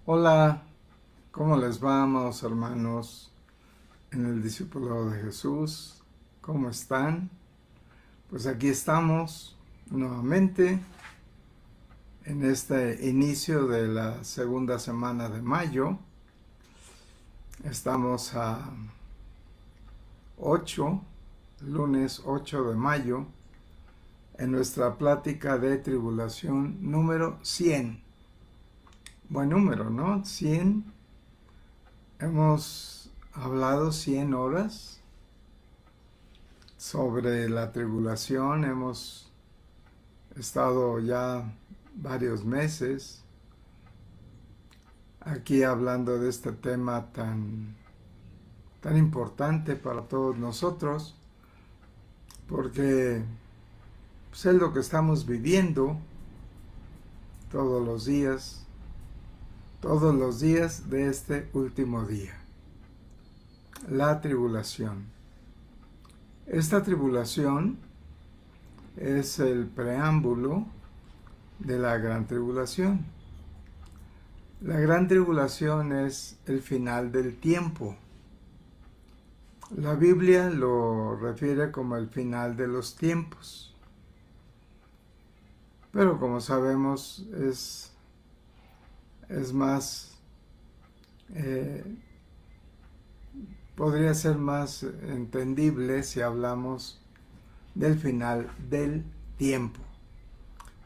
Hola, ¿cómo les va, amados hermanos en el discipulado de Jesús? ¿Cómo están? Pues aquí estamos nuevamente en este inicio de la segunda semana de mayo. Estamos a 8, lunes 8 de mayo, en nuestra plática de tribulación número 100. Buen número, ¿no? 100. Hemos hablado 100 horas sobre la tribulación. Hemos estado ya varios meses aquí hablando de este tema tan importante para todos nosotros, porque pues, es lo que estamos viviendo todos los días de este último día, la tribulación. Esta tribulación es el preámbulo de la gran tribulación. La gran tribulación es el final del tiempo. La Biblia lo refiere como el final de los tiempos. Pero como sabemos es más, podría ser más entendible si hablamos del final del tiempo.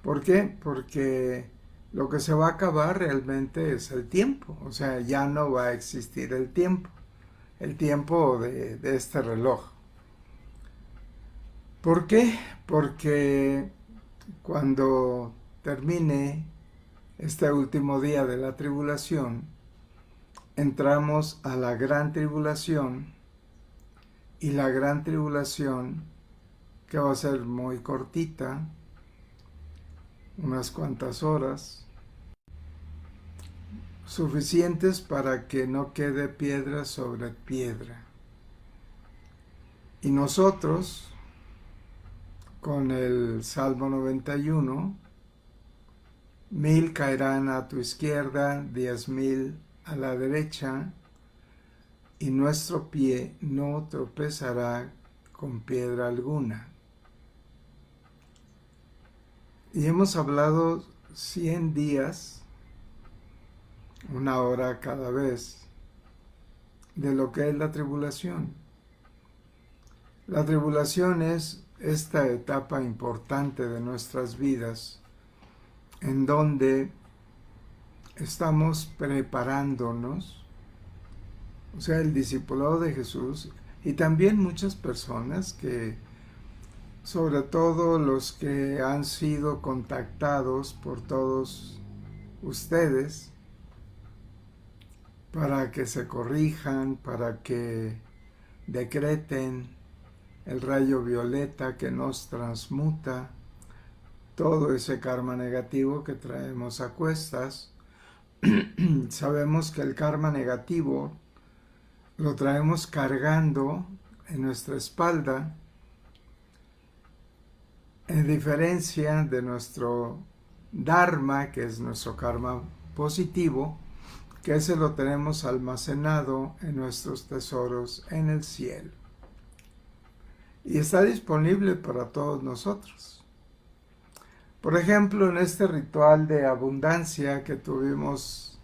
¿Por qué? Porque lo que se va a acabar realmente es el tiempo. O sea, ya no va a existir el tiempo de este reloj. ¿Por qué? Porque cuando termine este último día de la tribulación, entramos a la gran tribulación, y la gran tribulación, que va a ser muy cortita, unas cuantas horas, suficientes para que no quede piedra sobre piedra. Y nosotros, con el Salmo 91, 1000 caerán a tu izquierda, 10,000 a la derecha, y nuestro pie no tropezará con piedra alguna. Y hemos hablado 100 días, una hora cada vez, de lo que es la tribulación. La tribulación es esta etapa importante de nuestras vidas en donde estamos preparándonos, o sea, el discipulado de Jesús, y también muchas personas que, sobre todo los que han sido contactados por todos ustedes, para que se corrijan, para que decreten el rayo violeta que nos transmuta todo ese karma negativo que traemos a cuestas. Sabemos que el karma negativo lo traemos cargando en nuestra espalda, en diferencia de nuestro dharma, que es nuestro karma positivo, que ese lo tenemos almacenado en nuestros tesoros en el cielo. Y está disponible para todos nosotros. Por ejemplo, en este ritual de abundancia que tuvimos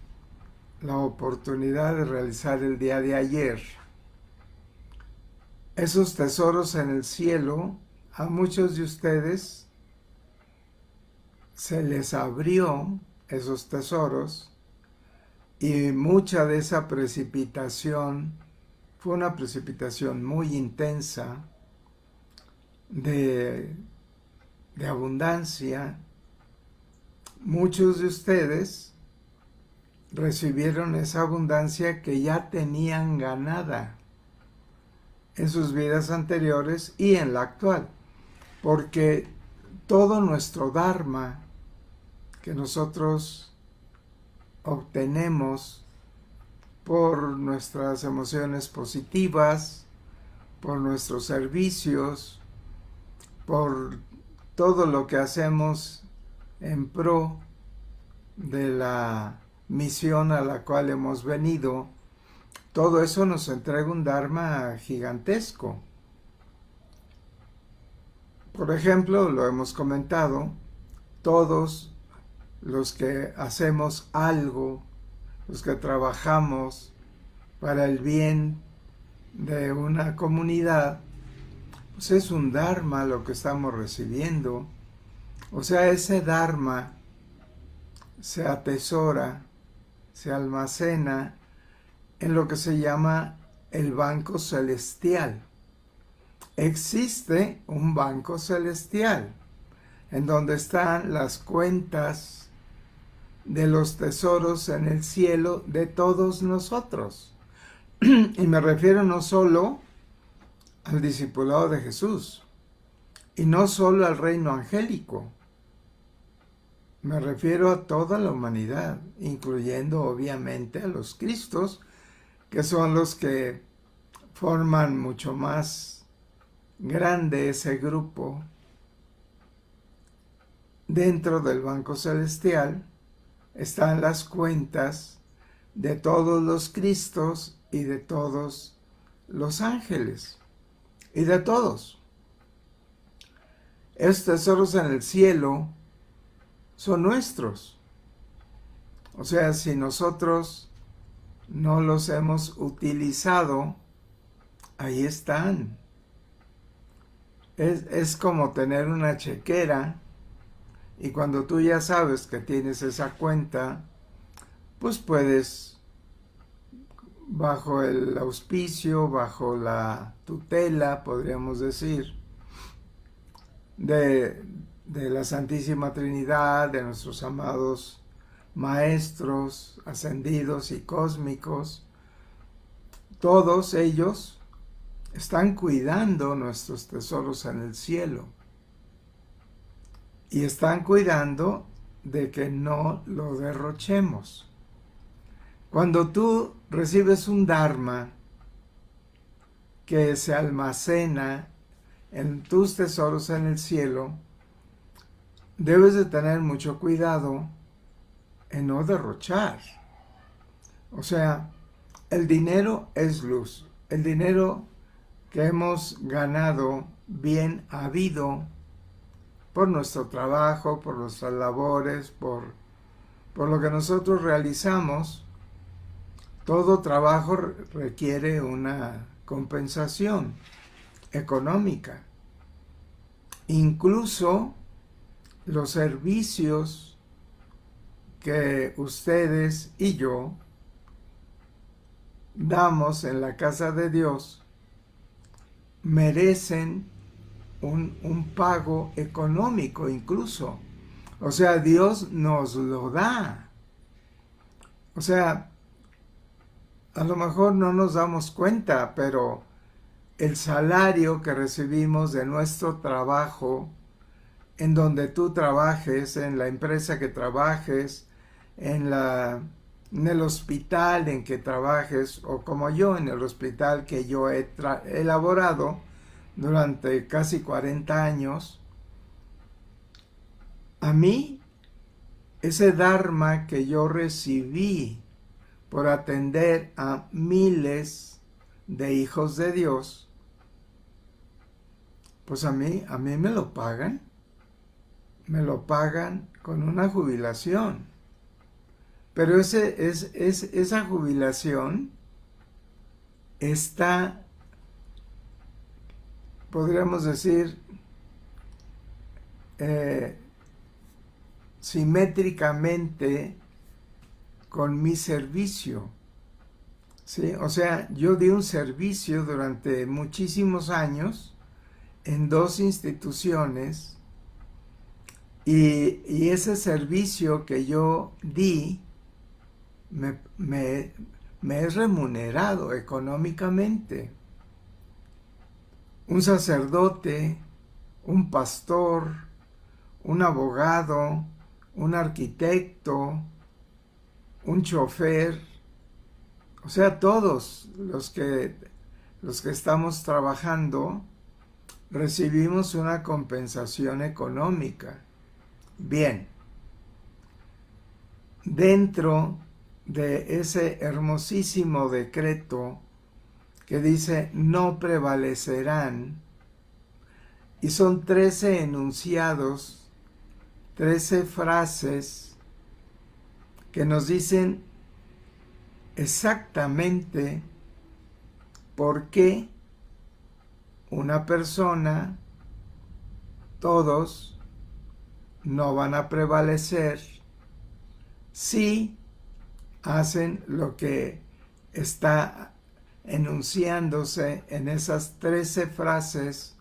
la oportunidad de realizar el día de ayer, esos tesoros en el cielo, a muchos de ustedes se les abrió esos tesoros, y mucha de esa precipitación fue una precipitación muy intensa de abundancia. Muchos de ustedes recibieron esa abundancia que ya tenían ganada en sus vidas anteriores y en la actual, porque todo nuestro dharma que nosotros obtenemos por nuestras emociones positivas, por nuestros servicios, por todo lo que hacemos en pro de la misión a la cual hemos venido, todo eso nos entrega un dharma gigantesco. Por ejemplo, lo hemos comentado, todos los que hacemos algo, los que trabajamos para el bien de una comunidad, pues es un dharma lo que estamos recibiendo. O sea, ese dharma se atesora, se almacena en lo que se llama el banco celestial. Existe un banco celestial en donde están las cuentas de los tesoros en el cielo de todos nosotros. Y me refiero no solo al discipulado de Jesús, y no solo al reino angélico. Me refiero a toda la humanidad, incluyendo obviamente a los Cristos, que son los que forman mucho más grande ese grupo dentro del banco celestial. Están las cuentas de todos los Cristos y de todos los ángeles y de todos. Estos tesoros en el cielo son nuestros. O sea, si nosotros no los hemos utilizado, ahí están. Es como tener una chequera, y cuando tú ya sabes que tienes esa cuenta, pues puedes, bajo el auspicio, bajo la tutela, podríamos decir, de la Santísima Trinidad, de nuestros amados maestros ascendidos y cósmicos, todos ellos están cuidando nuestros tesoros en el cielo y están cuidando de que no lo derrochemos. Cuando tú recibes un dharma que se almacena en tus tesoros en el cielo, debes de tener mucho cuidado en no derrochar. O sea, el dinero es luz. El dinero que hemos ganado bien habido por nuestro trabajo, por nuestras labores, por lo que nosotros realizamos, todo trabajo requiere una compensación económica. Incluso los servicios que ustedes y yo damos en la casa de Dios merecen un pago económico incluso. O sea, Dios nos lo da. O sea, a lo mejor no nos damos cuenta, pero el salario que recibimos de nuestro trabajo, en donde tú trabajes, en la empresa que trabajes, en el hospital en que trabajes, o como yo en el hospital que yo he elaborado durante casi 40 años, a mí, ese dharma que yo recibí por atender a miles de hijos de Dios, pues a mí me lo pagan con una jubilación. Pero esa jubilación está, podríamos decir, simétricamente con mi servicio. ¿Sí? O sea, yo di un servicio durante muchísimos años en 2 instituciones y ese servicio que yo di me es remunerado económicamente. Un sacerdote, un pastor, un abogado, un arquitecto, un chofer, o sea, todos los que estamos trabajando recibimos una compensación económica. Bien, dentro de ese hermosísimo decreto que dice no prevalecerán, y son 13 enunciados, 13 frases que nos dicen exactamente por qué una persona, todos, no van a prevalecer si hacen lo que está enunciándose en esas 13 frases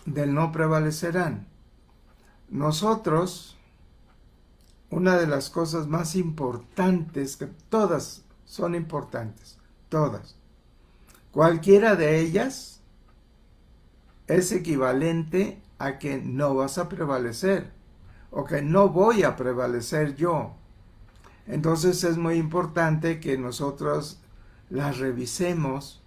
del no prevalecerán. Nosotros, una de las cosas más importantes, que todas son importantes, todas, cualquiera de ellas es equivalente a que no vas a prevalecer o que no voy a prevalecer yo. Entonces es muy importante que nosotros las revisemos,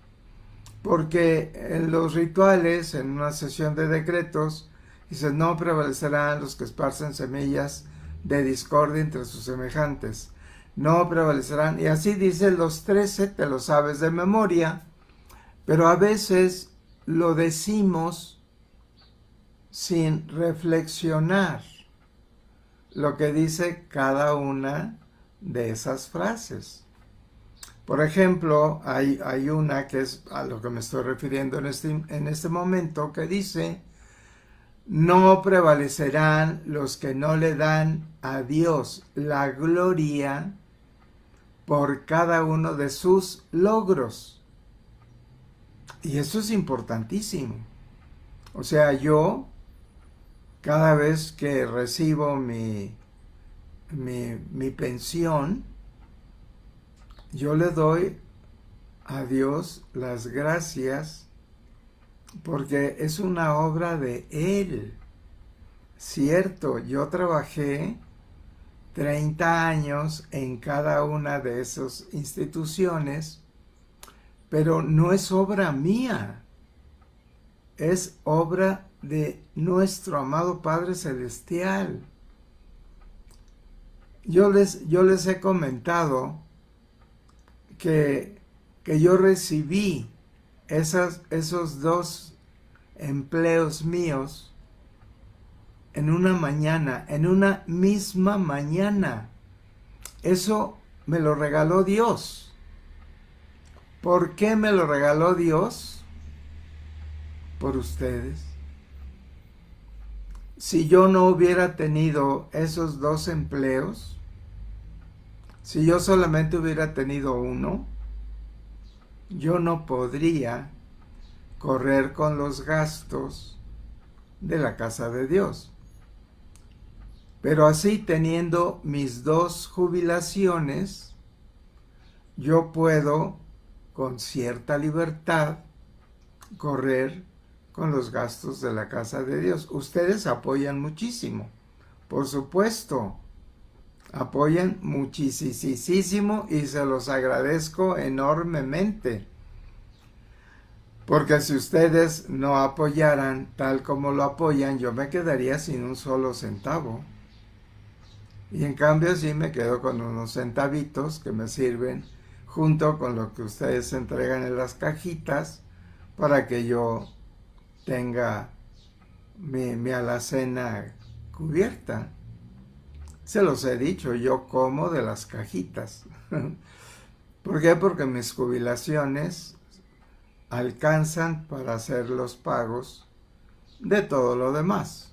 porque en los rituales, en una sesión de decretos, dice no prevalecerán los que esparcen semillas de discordia entre sus semejantes. No prevalecerán, y así dice los 13, te lo sabes de memoria, pero a veces lo decimos sin reflexionar lo que dice cada una de esas frases. Por ejemplo, hay una que es a lo que me estoy refiriendo en este momento, que dice, no prevalecerán los que no le dan a Dios la gloria por cada uno de sus logros. Y eso es importantísimo. O sea, yo, cada vez que recibo mi pensión, yo le doy a Dios las gracias porque es una obra de Él. Cierto, yo trabajé 30 años en cada una de esas instituciones, pero no es obra mía, es obra de nuestro amado Padre Celestial. Yo les he comentado que yo recibí esos 2 empleos míos en una mañana, en una misma mañana. Eso me lo regaló Dios. ¿Por qué me lo regaló Dios? Por ustedes. Si yo no hubiera tenido esos 2 empleos, si yo solamente hubiera tenido uno, yo no podría correr con los gastos de la casa de Dios. Pero así, teniendo mis 2 jubilaciones, yo puedo con cierta libertad correr con los gastos de la casa de Dios. Ustedes apoyan muchísimo, por supuesto, apoyan muchísimo y se los agradezco enormemente. Porque si ustedes no apoyaran tal como lo apoyan, yo me quedaría sin un solo centavo. Y en cambio sí me quedo con unos centavitos que me sirven junto con lo que ustedes entregan en las cajitas para que yo tenga mi alacena cubierta. Se los he dicho, yo como de las cajitas. ¿Por qué? Porque mis jubilaciones alcanzan para hacer los pagos de todo lo demás.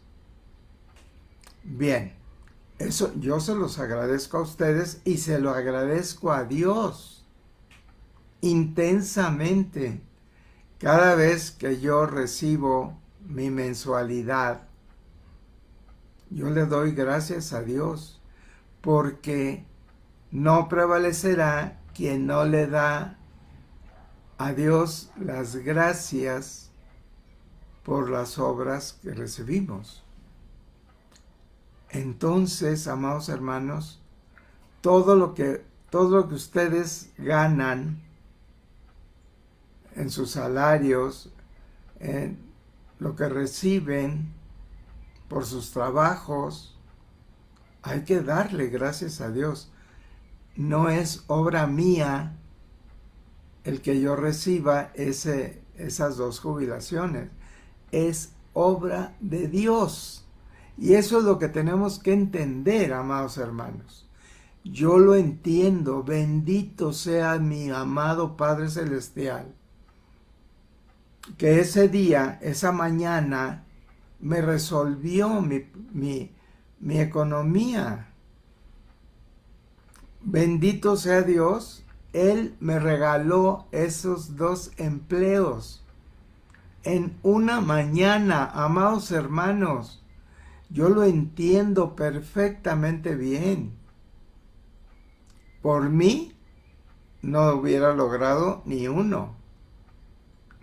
Bien, eso yo se los agradezco a ustedes y se lo agradezco a Dios intensamente. Cada vez que yo recibo mi mensualidad, yo le doy gracias a Dios, porque no prevalecerá quien no le da a Dios las gracias por las obras que recibimos. Entonces, amados hermanos, todo lo que ustedes ganan en sus salarios, en lo que reciben por sus trabajos, hay que darle gracias a Dios. no es obra mía el que yo reciba esas 2 jubilaciones, es obra de Dios. Y eso es lo que tenemos que entender, amados hermanos. Yo lo entiendo, bendito sea mi amado Padre Celestial, que ese día, esa mañana, me resolvió mi economía. Bendito sea Dios, Él me regaló esos 2 empleos en una mañana, amados hermanos. Yo lo entiendo perfectamente bien. Por mí, no hubiera logrado ni uno.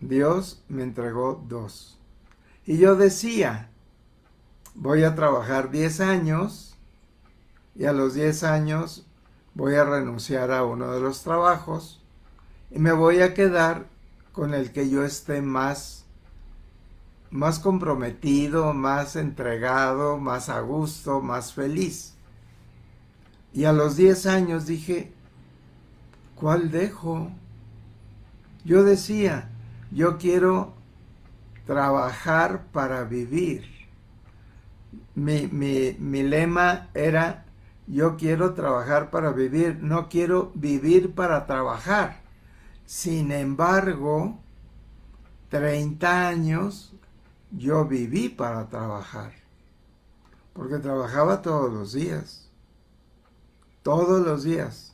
Dios me entregó 2. Y yo decía, voy a trabajar 10 años y a los 10 años voy a renunciar a uno de los trabajos y me voy a quedar con el que yo esté más comprometido, más entregado, más a gusto, más feliz. Y a los 10 años dije, ¿cuál dejo? Yo decía, yo quiero trabajar para vivir. Mi lema era, yo quiero trabajar para vivir, no quiero vivir para trabajar. Sin embargo, 30 años yo viví para trabajar, porque trabajaba todos los días. Todos los días.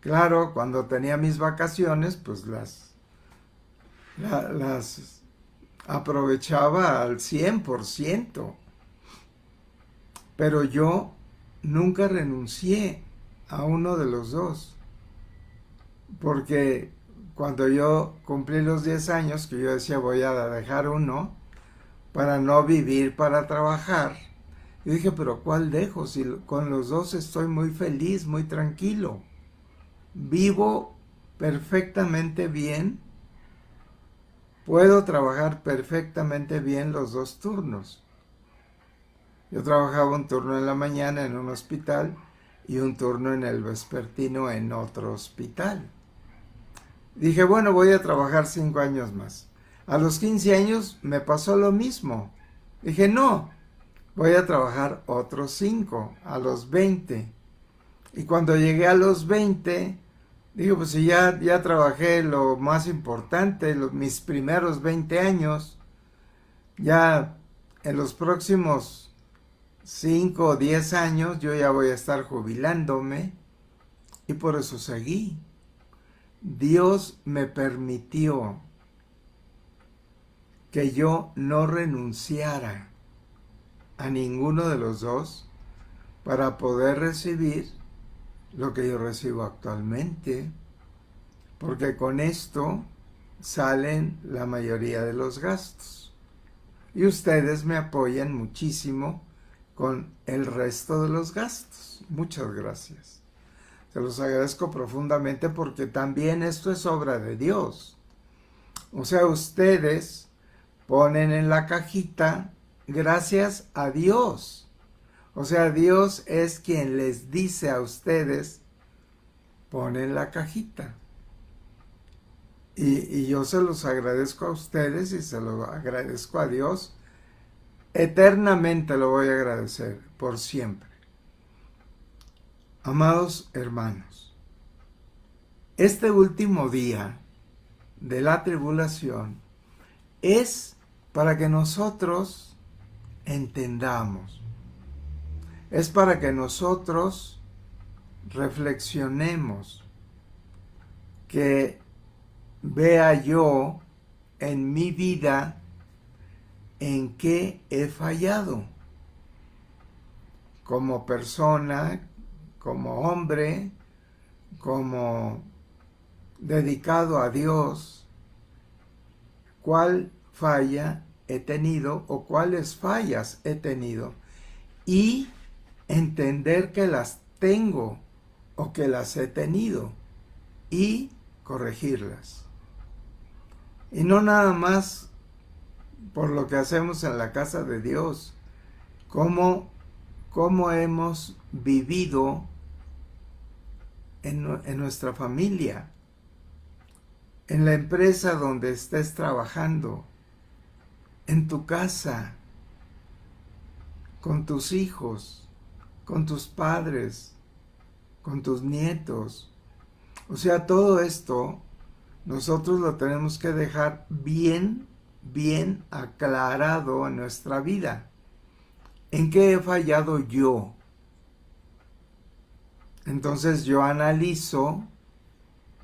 Claro, cuando tenía mis vacaciones, pues las aprovechaba al 100%. Pero yo nunca renuncié a uno de los 2. Porque cuando yo cumplí los 10 años, que yo decía voy a dejar uno para no vivir para trabajar, yo dije, pero ¿cuál dejo? Si con los 2 estoy muy feliz, muy tranquilo. Vivo perfectamente bien. Puedo trabajar perfectamente bien los 2 turnos. Yo trabajaba un turno en la mañana en un hospital y un turno en el vespertino en otro hospital. Dije, bueno, voy a trabajar 5 años más. A los 15 años me pasó lo mismo. Dije, no, voy a trabajar otros 5, a los 20. Y cuando llegué a los 20, digo, pues si ya trabajé lo más importante, mis primeros 20 años, ya en los próximos 5 o 10 años yo ya voy a estar jubilándome, y por eso seguí. Dios me permitió que yo no renunciara a ninguno de los 2 para poder recibir lo que yo recibo actualmente, porque con esto salen la mayoría de los gastos. Y ustedes me apoyan muchísimo con el resto de los gastos. Muchas gracias. Se los agradezco profundamente porque también esto es obra de Dios. O sea, ustedes ponen en la cajita gracias a Dios. O sea, Dios es quien les dice a ustedes, ponen la cajita. Y yo se los agradezco a ustedes y se lo agradezco a Dios. Eternamente lo voy a agradecer, por siempre. Amados hermanos, este último día de la tribulación es para que nosotros entendamos. Es para que nosotros reflexionemos, que vea yo en mi vida en qué he fallado como persona, como hombre, como dedicado a Dios, cuál falla he tenido o cuáles fallas he tenido, y entender que las tengo o que las he tenido y corregirlas. Y no nada más por lo que hacemos en la casa de Dios, cómo hemos vivido en nuestra familia, en la empresa donde estés trabajando, en tu casa, con tus hijos, con tus padres, con tus nietos. O sea, todo esto nosotros lo tenemos que dejar bien aclarado en nuestra vida. ¿En qué he fallado yo? Entonces yo analizo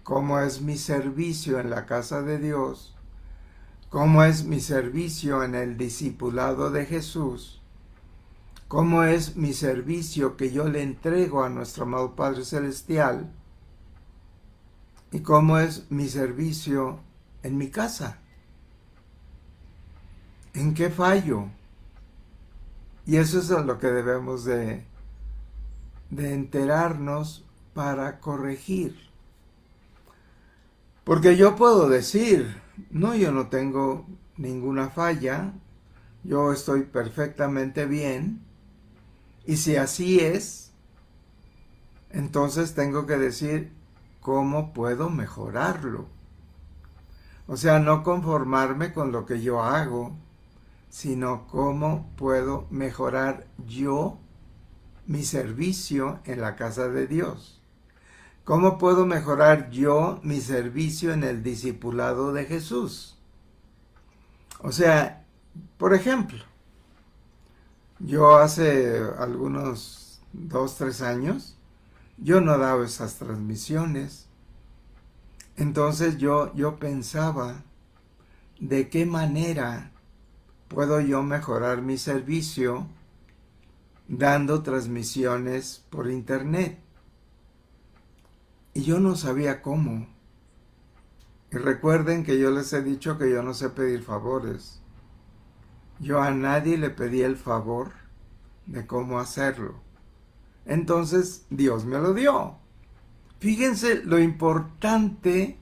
cómo es mi servicio en la casa de Dios, cómo es mi servicio en el discipulado de Jesús, cómo es mi servicio que yo le entrego a nuestro amado Padre Celestial y cómo es mi servicio en mi casa. ¿En qué fallo? Y eso es lo que debemos de enterarnos para corregir. Porque yo puedo decir, no, yo no tengo ninguna falla, yo estoy perfectamente bien, y si así es, entonces tengo que decir cómo puedo mejorarlo. O sea, no conformarme con lo que yo hago, sino cómo puedo mejorar yo mi servicio en la casa de Dios. ¿Cómo puedo mejorar yo mi servicio en el discipulado de Jesús? O sea, por ejemplo, yo hace algunos 2-3 años, yo no daba esas transmisiones. Entonces yo pensaba, ¿de qué manera puedo yo mejorar mi servicio dando transmisiones por internet? Y yo no sabía cómo. Y recuerden que yo les he dicho que yo no sé pedir favores. Yo a nadie le pedí el favor de cómo hacerlo. Entonces Dios me lo dio. Fíjense lo importante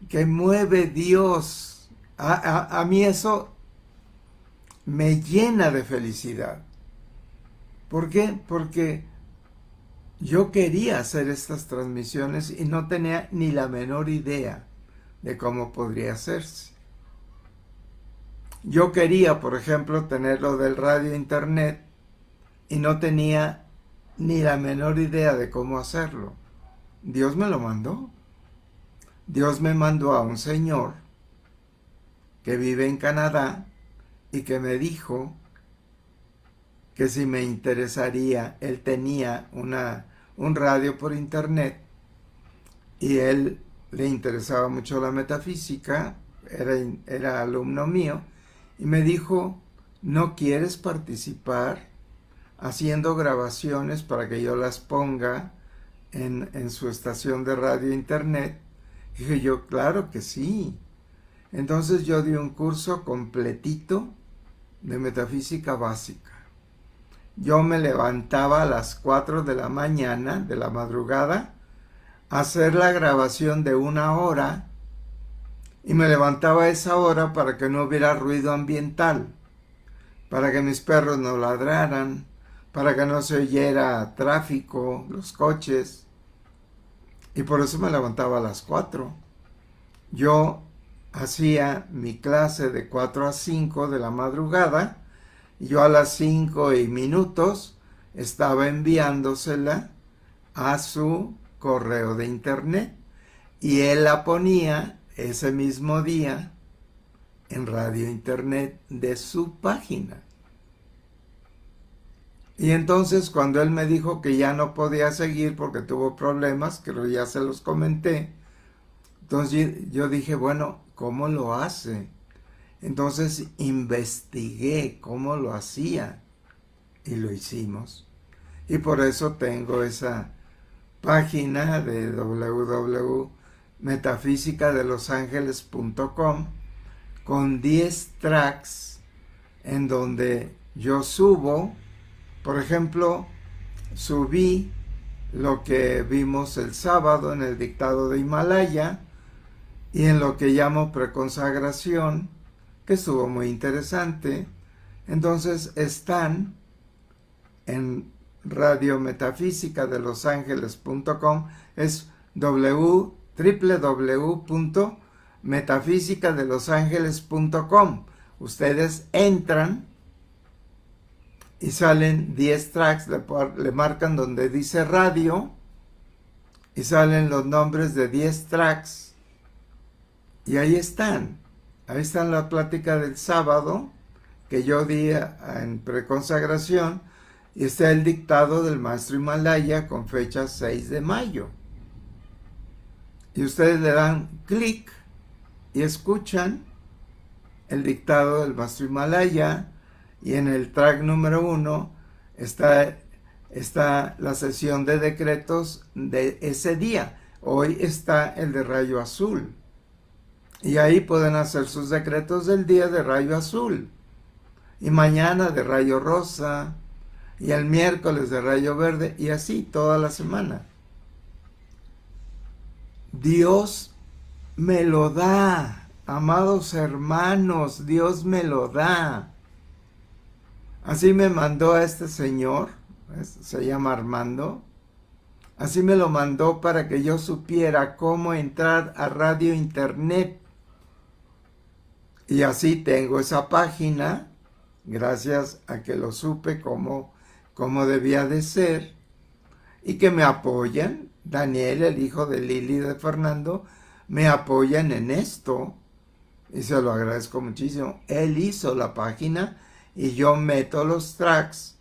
que mueve Dios. A mí eso me llena de felicidad. ¿Por qué? Porque yo quería hacer estas transmisiones y no tenía ni la menor idea de cómo podría hacerse. Yo quería, por ejemplo, tener lo del radio internet y no tenía ni la menor idea de cómo hacerlo. Dios me lo mandó. Dios me mandó a un señor que vive en Canadá y que me dijo que si me interesaría, él tenía un radio por internet y él le interesaba mucho la metafísica, era alumno mío, y me dijo, ¿no quieres participar haciendo grabaciones para que yo las ponga en su estación de radio internet? Y dije yo, claro que sí. Entonces yo di un curso completito de metafísica básica. Yo me levantaba a las 4 de la mañana, de la madrugada, a hacer la grabación de 1 hora y me levantaba a esa hora para que no hubiera ruido ambiental, para que mis perros no ladraran, para que no se oyera tráfico, los coches. Y por eso me levantaba a las 4. Yo hacía mi clase de 4 a 5 de la madrugada y yo a las 5:00 estaba enviándosela a su correo de internet y él la ponía ese mismo día en radio internet de su página. Y entonces cuando él me dijo que ya no podía seguir porque tuvo problemas, que ya se los comenté, entonces yo dije, bueno, ¿cómo lo hace? Entonces investigué cómo lo hacía y lo hicimos. Y por eso tengo esa página de www.metafísicadelosangeles.com con 10 tracks en donde yo subo, por ejemplo, subí lo que vimos el sábado en el dictado de Himalaya y en lo que llamo preconsagración, que estuvo muy interesante. Entonces están en radiometafísicadelosangeles.com, es www.metafísicadelosangeles.com. Ustedes entran y salen 10 tracks, le marcan donde dice radio y salen los nombres de 10 tracks y ahí están la plática del sábado que yo di en preconsagración y está el dictado del maestro Himalaya con fecha 6 de mayo. Y ustedes le dan clic y escuchan el dictado del maestro Himalaya y en el track número 1 está la sesión de decretos de ese día. Hoy está el de rayo azul. Y ahí pueden hacer sus decretos del día de rayo azul. Y mañana de rayo rosa. Y el miércoles de rayo verde. Y así toda la semana. Dios me lo da. Amados hermanos, Dios me lo da. Así me mandó a este señor. Se llama Armando. Así me lo mandó para que yo supiera cómo entrar a radio internet. Y así tengo esa página, gracias a que lo supe cómo debía de ser, y que me apoyan. Daniel, el hijo de Lili y de Fernando, me apoyan en esto, y se lo agradezco muchísimo. Él hizo la página, y yo meto los tracks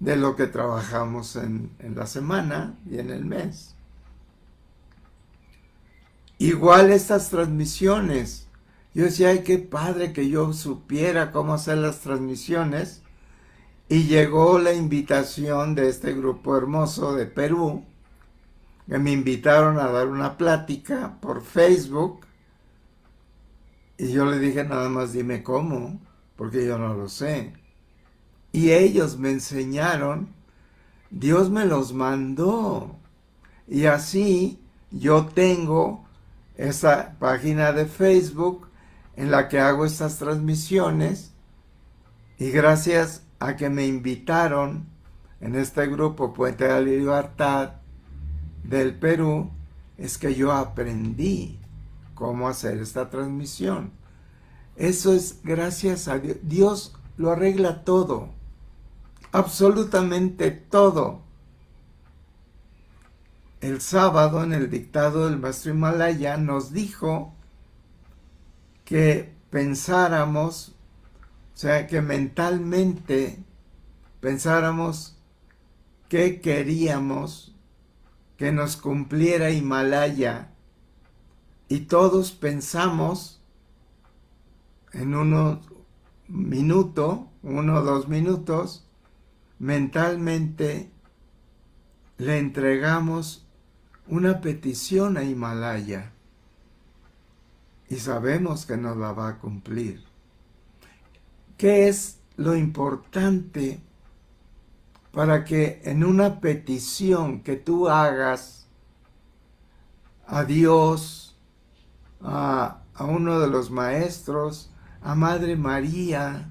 de lo que trabajamos en la semana y en el mes. Igual estas transmisiones. Yo decía, ay, qué padre que yo supiera cómo hacer las transmisiones. Y llegó la invitación de este grupo hermoso de Perú, que me invitaron a dar una plática por Facebook. Y yo le dije, nada más dime cómo, porque yo no lo sé. Y ellos me enseñaron, Dios me los mandó. Y así yo tengo esa página de Facebook en la que hago estas transmisiones, y gracias a que me invitaron en este grupo Puente de la Libertad del Perú, es que yo aprendí cómo hacer esta transmisión. Eso es gracias a Dios. Dios lo arregla todo, absolutamente todo. El sábado en el dictado del maestro Himalaya nos dijo que pensáramos, o sea, que mentalmente pensáramos qué queríamos que nos cumpliera Himalaya. Y todos pensamos en 1 o 2 minutos, mentalmente le entregamos una petición a Himalaya. Y sabemos que nos la va a cumplir. ¿Qué es lo importante para que en una petición que tú hagas a Dios, a uno de los maestros, a Madre María,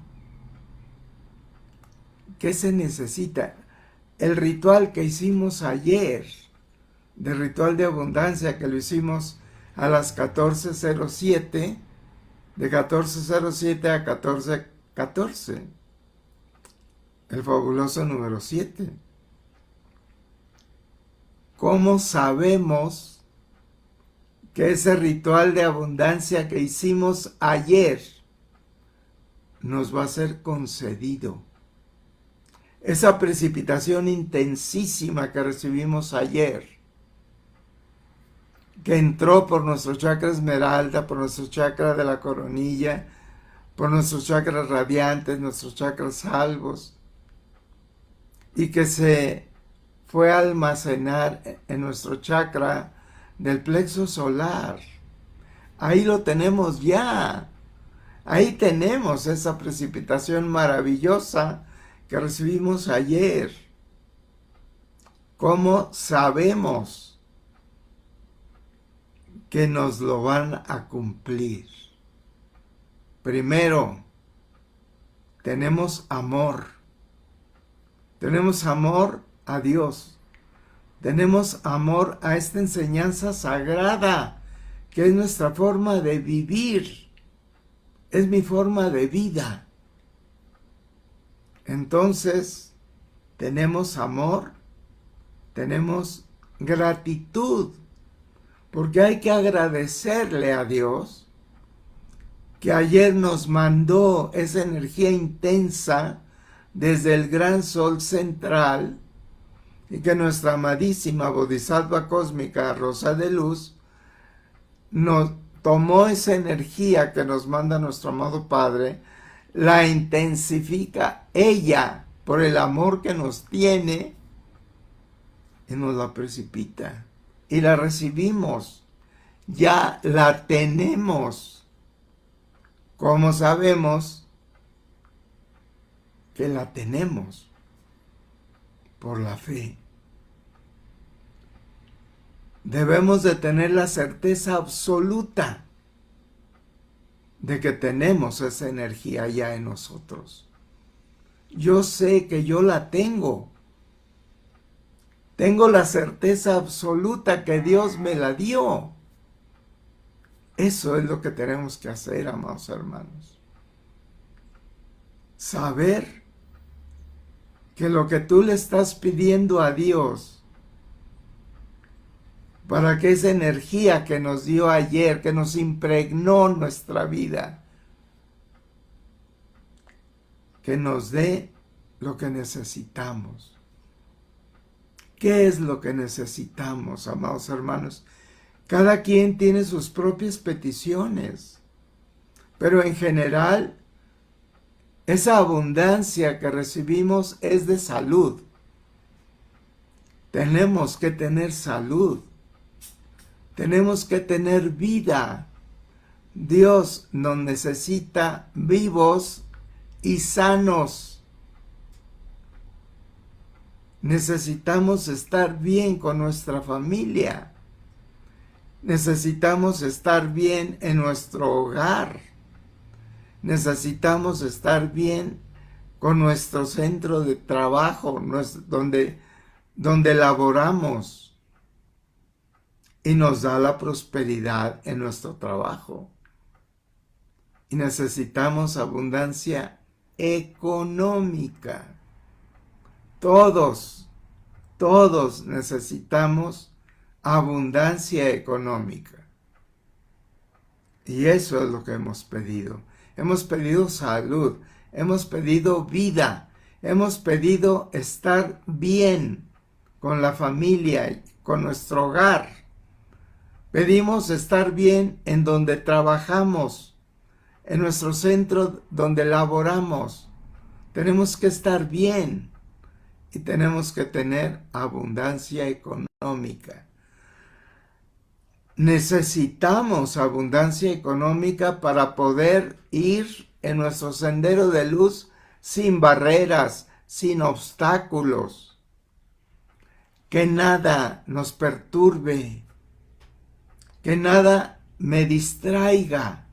qué se necesita? El ritual que hicimos ayer, del ritual de abundancia, que lo hicimos a las 14:07, de 14:07 a 14:14, el fabuloso número 7. ¿Cómo sabemos que ese ritual de abundancia que hicimos ayer nos va a ser concedido? Esa precipitación intensísima que recibimos ayer, que entró por nuestro chakra esmeralda, por nuestro chakra de la coronilla, por nuestros chakras radiantes, nuestros chakras salvos, y que se fue a almacenar en nuestro chakra del plexo solar. Ahí lo tenemos ya. Ahí tenemos esa precipitación maravillosa que recibimos ayer. ¿Cómo sabemos que nos lo van a cumplir? Primero, tenemos amor. Tenemos amor a Dios. Tenemos amor a esta enseñanza sagrada, que es nuestra forma de vivir. Es mi forma de vida. Entonces, tenemos amor, tenemos gratitud, porque hay que agradecerle a Dios que ayer nos mandó esa energía intensa desde el gran sol central y que nuestra amadísima Bodhisattva cósmica Rosa de Luz nos tomó esa energía que nos manda nuestro amado Padre, la intensifica ella por el amor que nos tiene y nos la precipita y la recibimos, ya la tenemos. ¿Cómo sabemos que la tenemos? Por la fe. Debemos de tener la certeza absoluta de que tenemos esa energía ya en nosotros. Yo sé que yo la tengo. Tengo la certeza absoluta que Dios me la dio. Eso es lo que tenemos que hacer, amados hermanos. Saber que lo que tú le estás pidiendo a Dios para que esa energía que nos dio ayer, que nos impregnó nuestra vida, que nos dé lo que necesitamos. ¿Qué es lo que necesitamos, amados hermanos? Cada quien tiene sus propias peticiones, pero en general, esa abundancia que recibimos es de salud. Tenemos que tener salud. Tenemos que tener vida. Dios nos necesita vivos y sanos. Necesitamos estar bien con nuestra familia. Necesitamos estar bien en nuestro hogar. Necesitamos estar bien con nuestro centro de trabajo, donde laboramos y nos da la prosperidad en nuestro trabajo. Y necesitamos abundancia económica. Todos necesitamos abundancia económica. Y eso es lo que hemos pedido. Hemos pedido salud, hemos pedido vida, hemos pedido estar bien con la familia, con nuestro hogar. Pedimos estar bien en donde trabajamos, en nuestro centro donde laboramos. Tenemos que estar bien y tenemos que tener abundancia económica. Necesitamos abundancia económica para poder ir en nuestro sendero de luz sin barreras, sin obstáculos. Que nada nos perturbe, que nada me distraiga.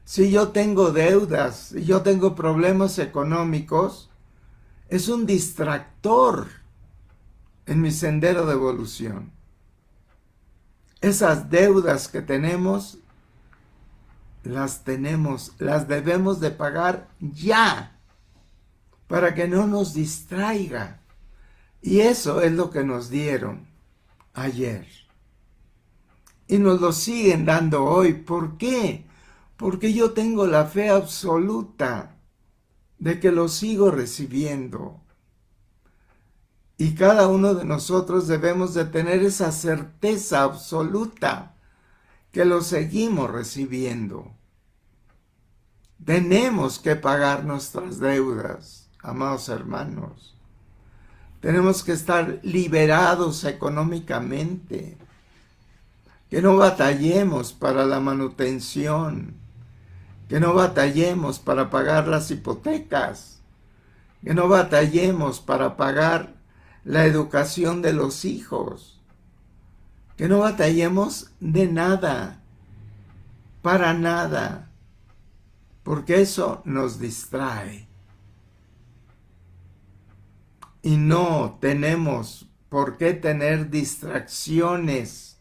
Si yo tengo deudas, si yo tengo problemas económicos, es un distractor en mi sendero de evolución. Esas deudas que tenemos, las debemos de pagar ya, para que no nos distraiga. Y eso es lo que nos dieron ayer. Y nos lo siguen dando hoy. ¿Por qué? Porque yo tengo la fe absoluta de que lo sigo recibiendo. Y cada uno de nosotros debemos de tener esa certeza absoluta que lo seguimos recibiendo. Tenemos que pagar nuestras deudas, amados hermanos. Tenemos que estar liberados económicamente. Que no batallemos para la manutención. Que no batallemos para pagar las hipotecas. Que no batallemos para pagar la educación de los hijos. Que no batallemos de nada, para nada, porque eso nos distrae. Y no tenemos por qué tener distracciones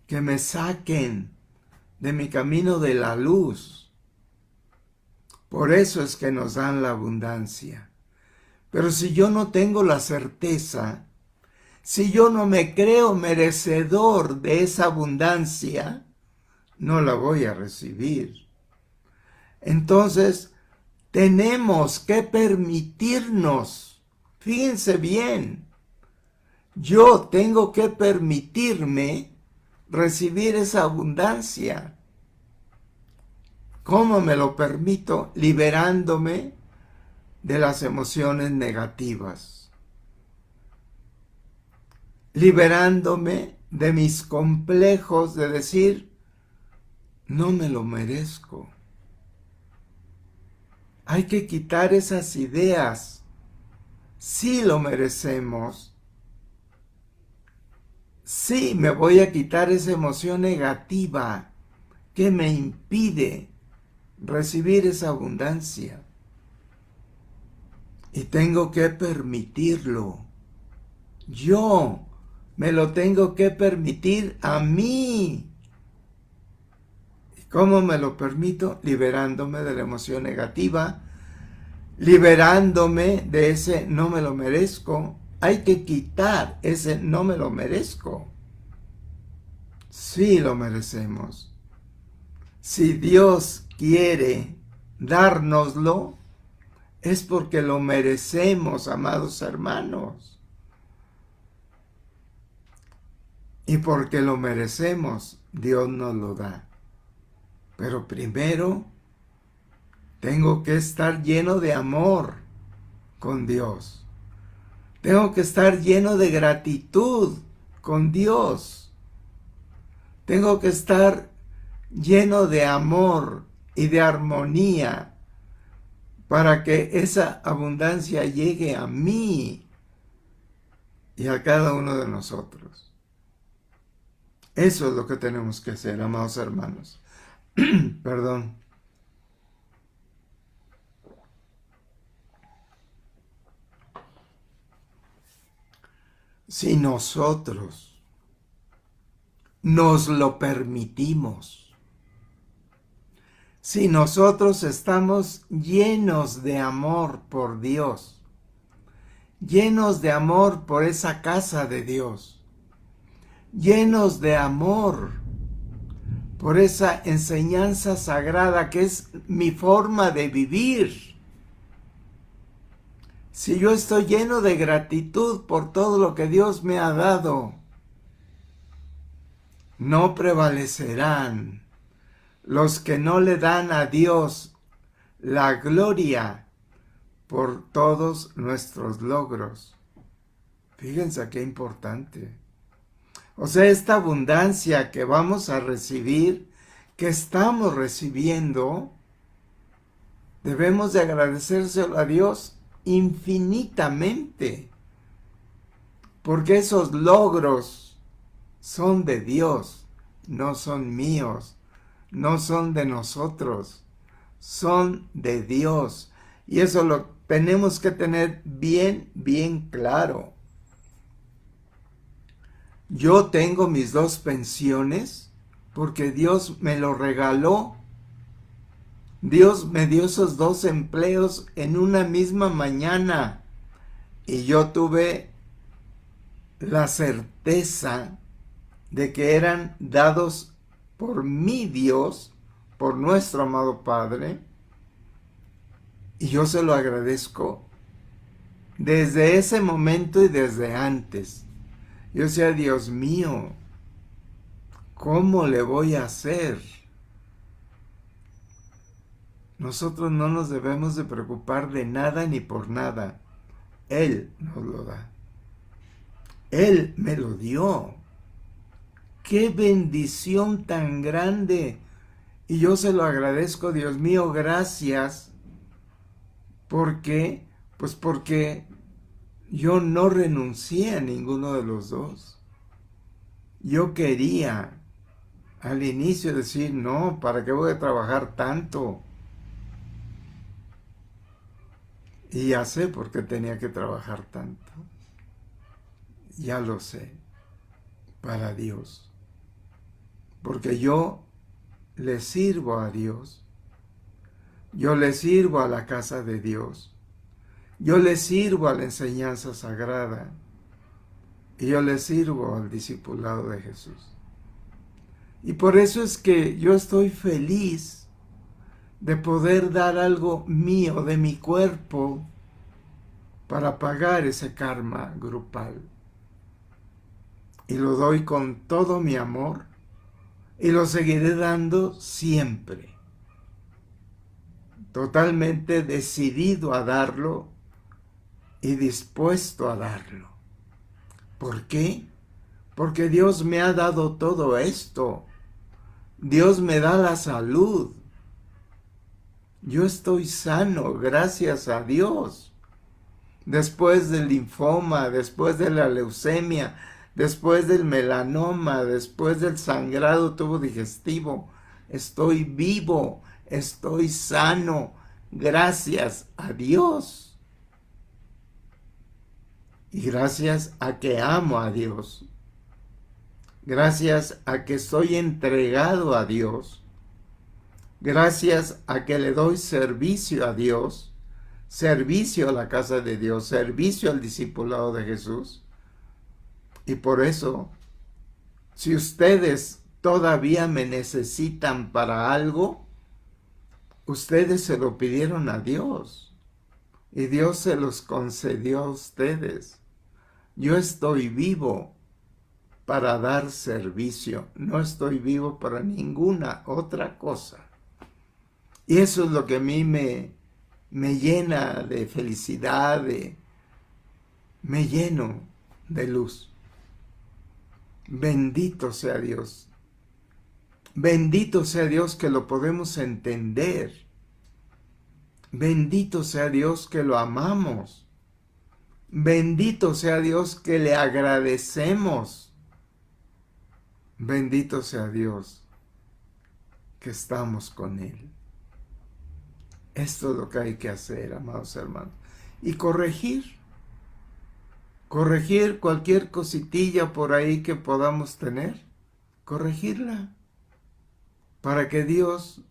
que me saquen de mi camino de la luz. Por eso es que nos dan la abundancia. Pero si yo no tengo la certeza, si yo no me creo merecedor de esa abundancia, no la voy a recibir. Entonces, tenemos que permitirnos, fíjense bien, yo tengo que permitirme recibir esa abundancia. ¿Cómo me lo permito? Liberándome de las emociones negativas, liberándome de mis complejos de decir, no me lo merezco. Hay que quitar esas ideas. Sí lo merecemos. Sí me voy a quitar esa emoción negativa que me impide recibir esa abundancia. Y tengo que permitirlo. Yo me lo tengo que permitir a mí. ¿Cómo me lo permito? Liberándome de la emoción negativa, liberándome de ese no me lo merezco. Hay que quitar ese no me lo merezco. Sí lo merecemos. Si Dios quiere dárnoslo, es porque lo merecemos, amados hermanos. Y porque lo merecemos, Dios nos lo da. Pero primero, tengo que estar lleno de amor con Dios. Tengo que estar lleno de gratitud con Dios. Tengo que estar lleno de amor y de armonía para que esa abundancia llegue a mí y a cada uno de nosotros. Eso es lo que tenemos que hacer, amados hermanos. Perdón. Si nosotros nos lo permitimos, si nosotros estamos llenos de amor por Dios, llenos de amor por esa casa de Dios, llenos de amor por esa enseñanza sagrada que es mi forma de vivir. Si yo estoy lleno de gratitud por todo lo que Dios me ha dado, no prevalecerán los que no le dan a Dios la gloria por todos nuestros logros. Fíjense qué importante. O sea, esta abundancia que vamos a recibir, que estamos recibiendo, debemos de agradecérselo a Dios infinitamente, porque esos logros son de Dios, no son míos, no son de nosotros, son de Dios. Y eso lo tenemos que tener bien, bien claro. Yo tengo mis 2 pensiones porque Dios me lo regaló. Dios me dio esos 2 empleos en una misma mañana y yo tuve la certeza de que eran dados por mi Dios, por nuestro amado Padre, y yo se lo agradezco desde ese momento y desde antes. Yo decía, Dios mío, ¿cómo le voy a hacer? Nosotros no nos debemos de preocupar de nada ni por nada. Él nos lo da. Él me lo dio. ¡Qué bendición tan grande! Y yo se lo agradezco, Dios mío, gracias. ¿Por qué? Pues porque yo no renuncié a ninguno de los 2. Yo quería al inicio decir, no, ¿para qué voy a trabajar tanto? Y ya sé por qué tenía que trabajar tanto. Ya lo sé. Para Dios. Porque yo le sirvo a Dios. Yo le sirvo a la casa de Dios. Yo le sirvo a la enseñanza sagrada. Y yo le sirvo al discipulado de Jesús. Y por eso es que yo estoy feliz de poder dar algo mío, de mi cuerpo, para pagar ese karma grupal. Y lo doy con todo mi amor y lo seguiré dando siempre. Totalmente decidido a darlo y dispuesto a darlo. ¿Por qué? Porque Dios me ha dado todo esto. Dios me da la salud. Yo estoy sano, gracias a Dios. Después del linfoma, después de la leucemia, después del melanoma, después del sangrado tubo digestivo, estoy vivo, estoy sano, gracias a Dios. Y gracias a que amo a Dios. Gracias a que estoy entregado a Dios. Gracias a que le doy servicio a Dios, servicio a la casa de Dios, servicio al discipulado de Jesús. Y por eso, si ustedes todavía me necesitan para algo, ustedes se lo pidieron a Dios y Dios se los concedió a ustedes. Yo estoy vivo para dar servicio, no estoy vivo para ninguna otra cosa. Y eso es lo que a mí me llena de felicidad, me lleno de luz. Bendito sea Dios. Bendito sea Dios que lo podemos entender. Bendito sea Dios que lo amamos. Bendito sea Dios que le agradecemos. Bendito sea Dios que estamos con Él. Esto es lo que hay que hacer, amados hermanos. Y corregir cualquier cositilla por ahí que podamos tener. Corregirla. Para que Dios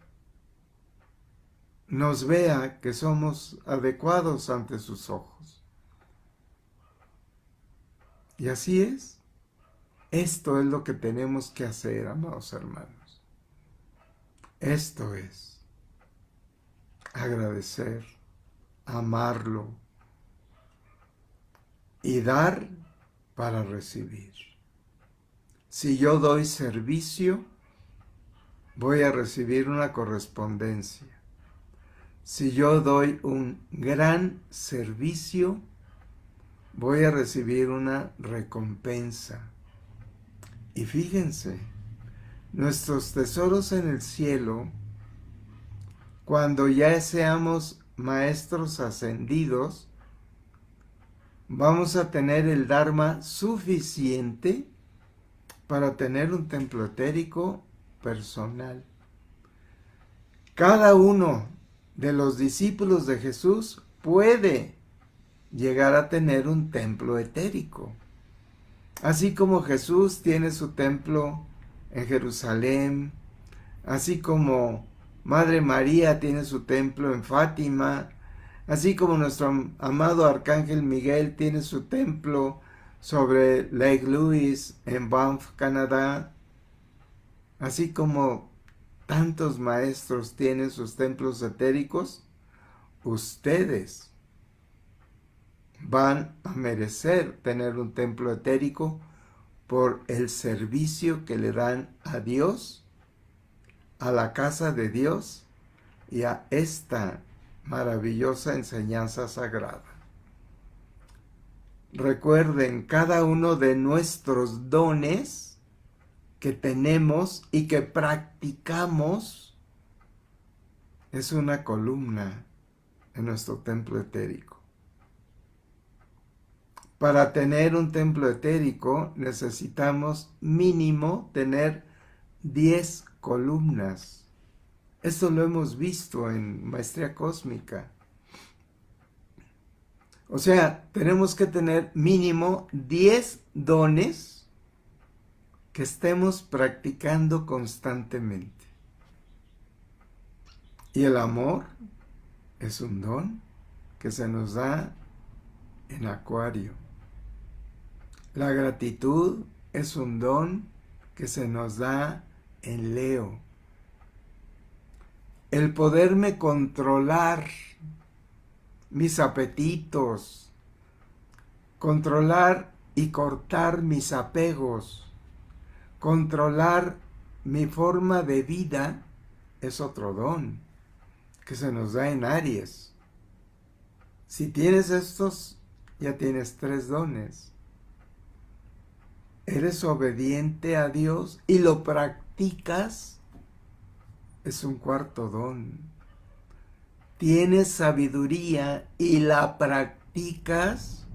nos vea que somos adecuados ante sus ojos. Y así es. Esto es lo que tenemos que hacer, amados hermanos. Esto es agradecer, amarlo y dar para recibir. Si yo doy servicio, voy a recibir una correspondencia. Si yo doy un gran servicio, voy a recibir una recompensa. Y fíjense, nuestros tesoros en el cielo, cuando ya seamos maestros ascendidos, vamos a tener el Dharma suficiente para tener un templo etérico personal. Cada uno de los discípulos de Jesús puede llegar a tener un templo etérico. Así como Jesús tiene su templo en Jerusalén, así como Madre María tiene su templo en Fátima, así como nuestro amado Arcángel Miguel tiene su templo sobre Lake Louise en Banff, Canadá, así como tantos maestros tienen sus templos etéricos, ustedes van a merecer tener un templo etérico por el servicio que le dan a Dios, a la casa de Dios y a esta maravillosa enseñanza sagrada. Recuerden, cada uno de nuestros dones que tenemos y que practicamos es una columna en nuestro templo etérico. Para tener un templo etérico necesitamos mínimo tener 10 columnas. Esto lo hemos visto en Maestría Cósmica. O sea, tenemos que tener mínimo 10 dones que estemos practicando constantemente. Y el amor es un don que se nos da en Acuario. La gratitud es un don que se nos da en Leo. El poderme controlar mis apetitos, controlar y cortar mis apegos, controlar mi forma de vida es otro don que se nos da en Aries. Si tienes estos, ya tienes 3 dones. Eres obediente a Dios y lo practicas, es un 4.º don. Tienes sabiduría y la practicas,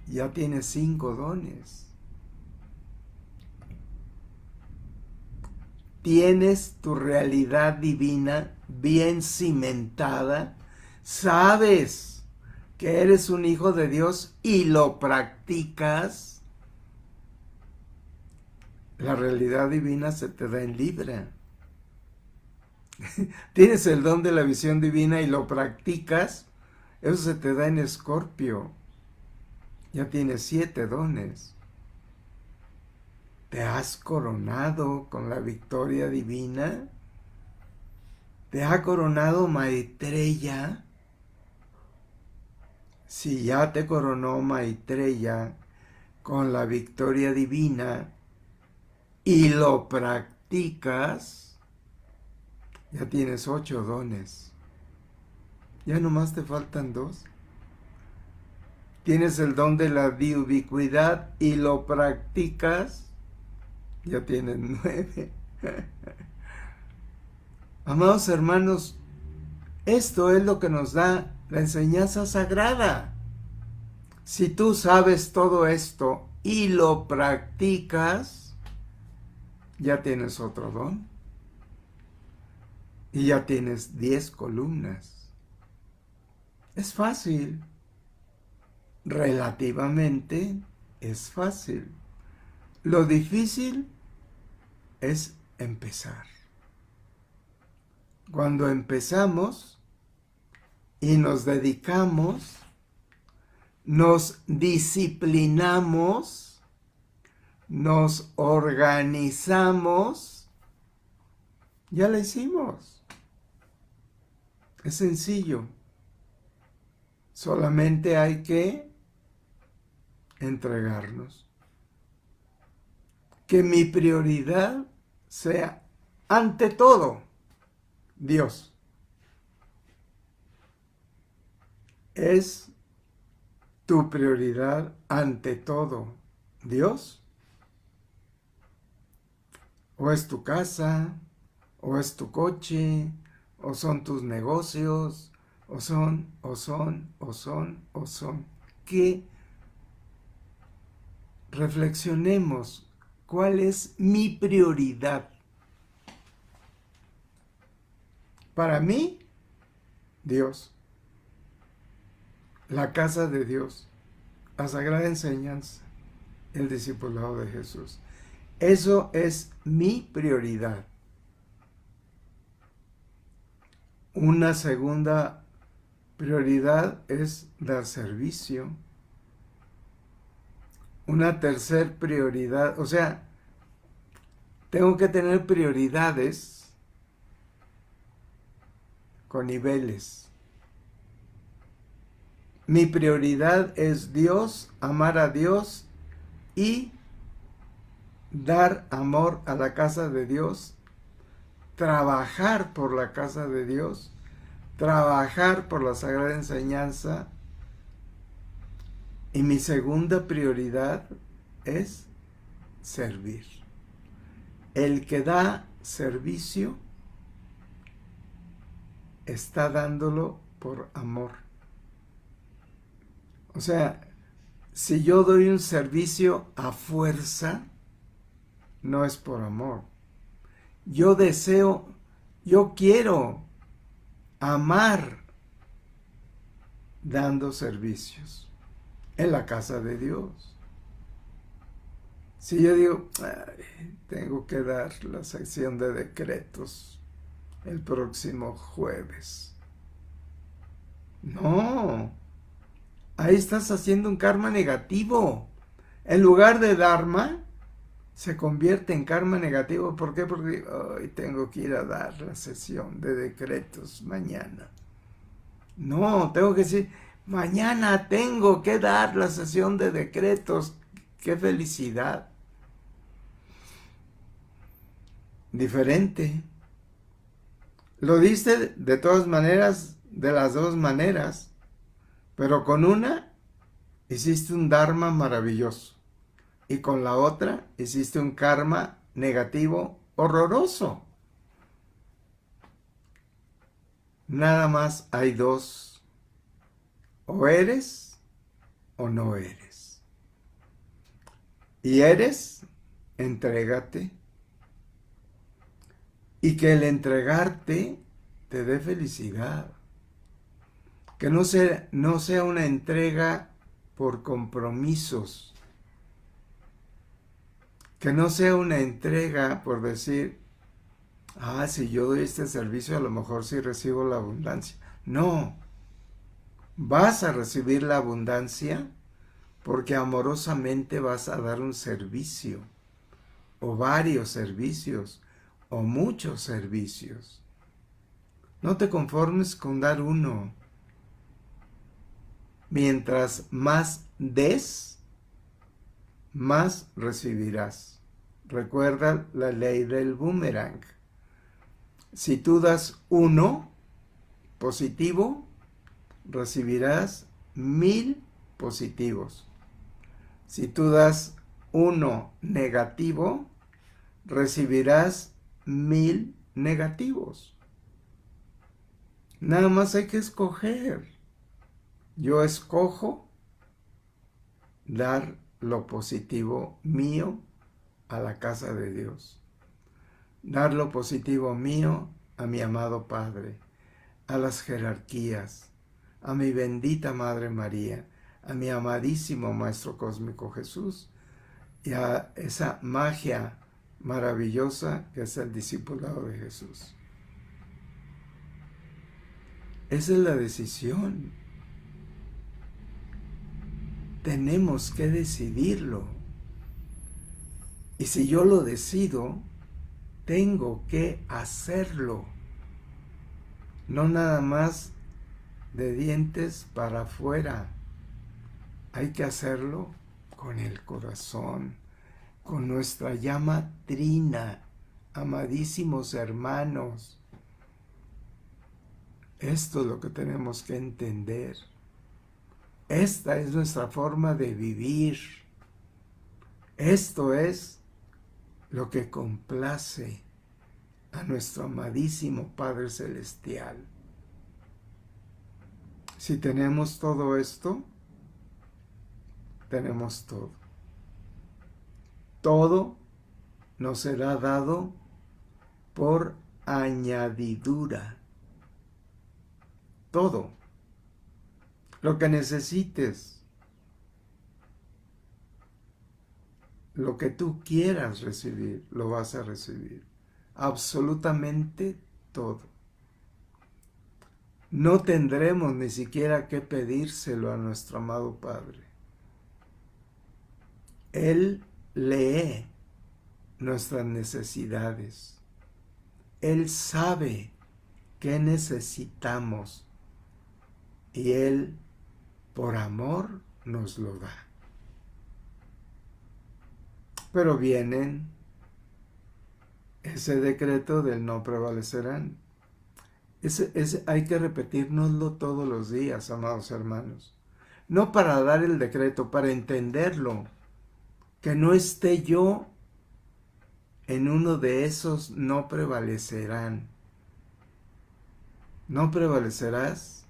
ya tienes 5 dones. Tienes tu realidad divina bien cimentada, sabes que eres un hijo de Dios y lo practicas, la realidad divina se te da en Libra. Tienes el don de la visión divina y lo practicas, eso se te da en Escorpio. Ya tienes 7 dones. ¿Te has coronado con la victoria divina? ¿Te ha coronado Maitreya? Si ya te coronó Maitreya con la victoria divina y lo practicas, ya tienes 8 dones. Ya nomás te faltan 2. Tienes el don de la ubicuidad y lo practicas, ya tienes 9. Amados hermanos, esto es lo que nos da la enseñanza sagrada. Si tú sabes todo esto y lo practicas, ya tienes otro don. Y ya tienes 10 columnas. Es fácil. Relativamente es fácil. Lo difícil es empezar. Cuando empezamos y nos dedicamos, nos disciplinamos, nos organizamos, ya lo hicimos. Es sencillo. Solamente hay que entregarnos. Que mi prioridad sea, ante todo, Dios. ¿Es tu prioridad ante todo Dios? ¿O es tu casa? ¿O es tu coche? ¿O son tus negocios? ¿O son? Que reflexionemos cuál es mi prioridad. Para mí, Dios, la casa de Dios, la sagrada enseñanza, el discipulado de Jesús. Eso es mi prioridad. Una segunda prioridad es dar servicio. Una tercera prioridad, o sea, tengo que tener prioridades con niveles. Mi prioridad es Dios, amar a Dios y dar amor a la casa de Dios, trabajar por la casa de Dios, trabajar por la sagrada enseñanza. Y mi segunda prioridad es servir. El que da servicio está dándolo por amor. O sea, si yo doy un servicio a fuerza, no es por amor. Yo quiero amar dando servicios en la casa de Dios. Si yo digo, tengo que dar la sección de decretos el próximo jueves. No, ahí estás haciendo un karma negativo. En lugar de dharma, se convierte en karma negativo. ¿Por qué? Porque hoy tengo que ir a dar la sesión de decretos mañana. No, tengo que decir, mañana tengo que dar la sesión de decretos. ¡Qué felicidad! Diferente. Lo diste de todas maneras, de las dos maneras, pero con una hiciste un dharma maravilloso y con la otra hiciste un karma negativo horroroso. Nada más hay dos, o eres o no eres. Y eres, entrégate. Y que el entregarte te dé felicidad. Que no sea una entrega por compromisos. Que no sea una entrega por decir, si yo doy este servicio a lo mejor sí recibo la abundancia. No, vas a recibir la abundancia porque amorosamente vas a dar un servicio, o varios servicios, o muchos servicios. No te conformes con dar uno. Mientras más des, más recibirás. Recuerda la ley del boomerang. Si tú das uno positivo, recibirás 1000 positivos. Si tú das uno negativo, recibirás 1000 negativos. Nada más hay que escoger. Yo escojo dar lo positivo mío a la casa de Dios. Dar lo positivo mío a mi amado Padre, a las jerarquías, a mi bendita Madre María, a mi amadísimo Maestro Cósmico Jesús y a esa magia maravillosa que es el discipulado de Jesús. Esa es la decisión. Tenemos que decidirlo. Y si yo lo decido, tengo que hacerlo. No nada más de dientes para afuera. Hay que hacerlo con el corazón, con nuestra llama trina, amadísimos hermanos. Esto es lo que tenemos que entender. Esta es nuestra forma de vivir. Esto es lo que complace a nuestro amadísimo Padre Celestial. Si tenemos todo esto, tenemos todo. Todo nos será dado por añadidura. Todo. Lo que necesites. Lo que tú quieras recibir, lo vas a recibir. Absolutamente todo. No tendremos ni siquiera que pedírselo a nuestro amado Padre. Él lee nuestras necesidades. Él sabe qué necesitamos y Él, por amor, nos lo da. Pero vienen ese decreto del no prevalecerán. Hay que repetírnoslo todos los días, amados hermanos. No para dar el decreto, para entenderlo. Que no esté yo en uno de esos no prevalecerán. No prevalecerás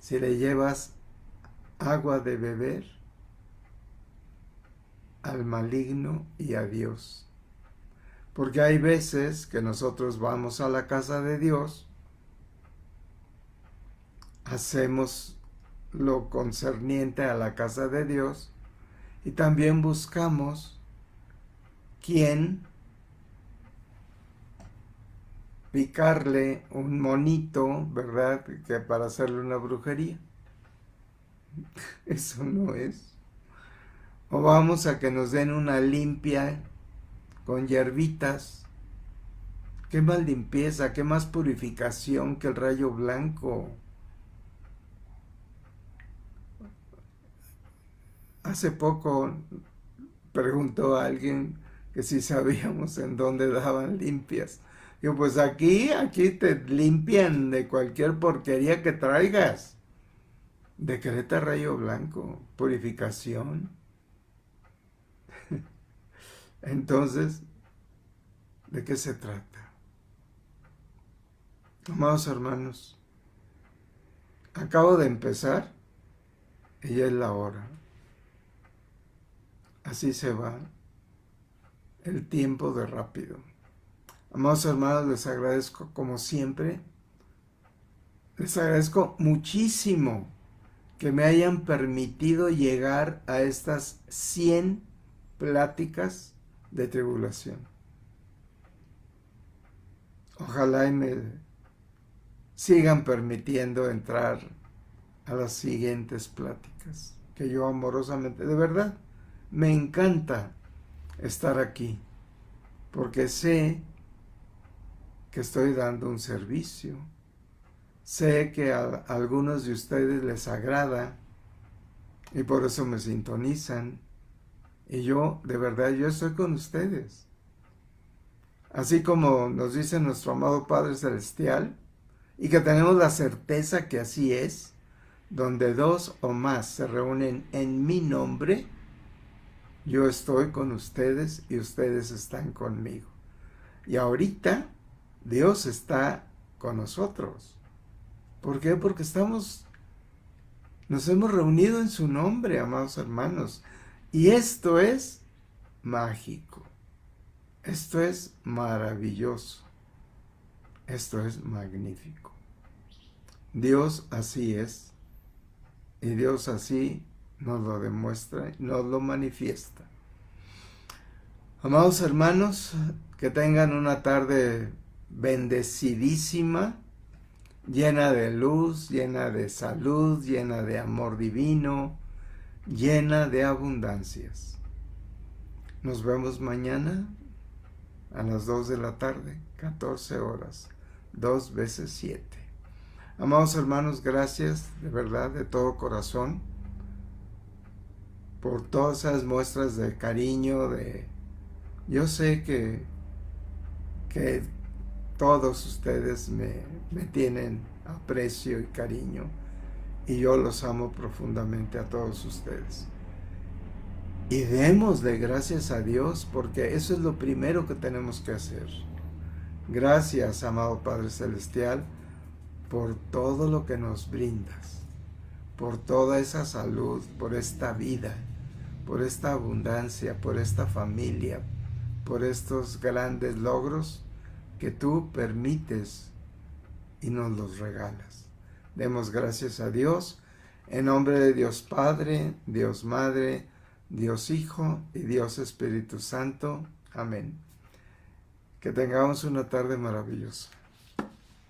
si le llevas agua de beber al maligno y a Dios. Porque hay veces que nosotros vamos a la casa de Dios, hacemos lo concerniente a la casa de Dios, y también buscamos quién picarle un monito, ¿verdad?, que para hacerle una brujería. Eso no es. O vamos a que nos den una limpia con hierbitas. ¿Qué más limpieza, qué más purificación que el rayo blanco? Hace poco preguntó a alguien que si sabíamos en dónde daban limpias. Digo, pues aquí te limpian de cualquier porquería que traigas. Decreta rayo blanco, purificación. Entonces, ¿de qué se trata? Amados hermanos, acabo de empezar y ya es la hora. Así se va el tiempo de rápido. Amados hermanos, les agradezco como siempre. Les agradezco muchísimo que me hayan permitido llegar a estas 100 pláticas de tribulación. Ojalá y me sigan permitiendo entrar a las siguientes pláticas, que yo amorosamente, de verdad, me encanta estar aquí, porque sé que estoy dando un servicio. Sé que a algunos de ustedes les agrada y por eso me sintonizan. Y yo, de verdad, yo estoy con ustedes. Así como nos dice nuestro amado Padre Celestial, y que tenemos la certeza que así es, donde dos o más se reúnen en mi nombre, yo estoy con ustedes y ustedes están conmigo. Y ahorita Dios está con nosotros. ¿Por qué? Porque nos hemos reunido en su nombre, amados hermanos. Y esto es mágico. Esto es maravilloso. Esto es magnífico. Dios así es. Y Dios así nos lo demuestra, nos lo manifiesta. Amados hermanos, que tengan una tarde bendecidísima, llena de luz, llena de salud, llena de amor divino, llena de abundancias. Nos vemos mañana a las 2 de la tarde, 14 horas, 2 veces 7. Amados hermanos, gracias de verdad, de todo corazón, por todas esas muestras de cariño, yo sé que todos ustedes me tienen aprecio y cariño, y yo los amo profundamente a todos ustedes. Y démosle gracias a Dios, porque eso es lo primero que tenemos que hacer. Gracias, amado Padre Celestial, por todo lo que nos brindas, por toda esa salud, por esta vida, por esta abundancia, por esta familia, por estos grandes logros que tú permites y nos los regalas. Demos gracias a Dios, en nombre de Dios Padre, Dios Madre, Dios Hijo y Dios Espíritu Santo. Amén. Que tengamos una tarde maravillosa.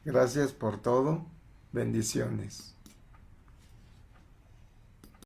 Gracias por todo. Bendiciones.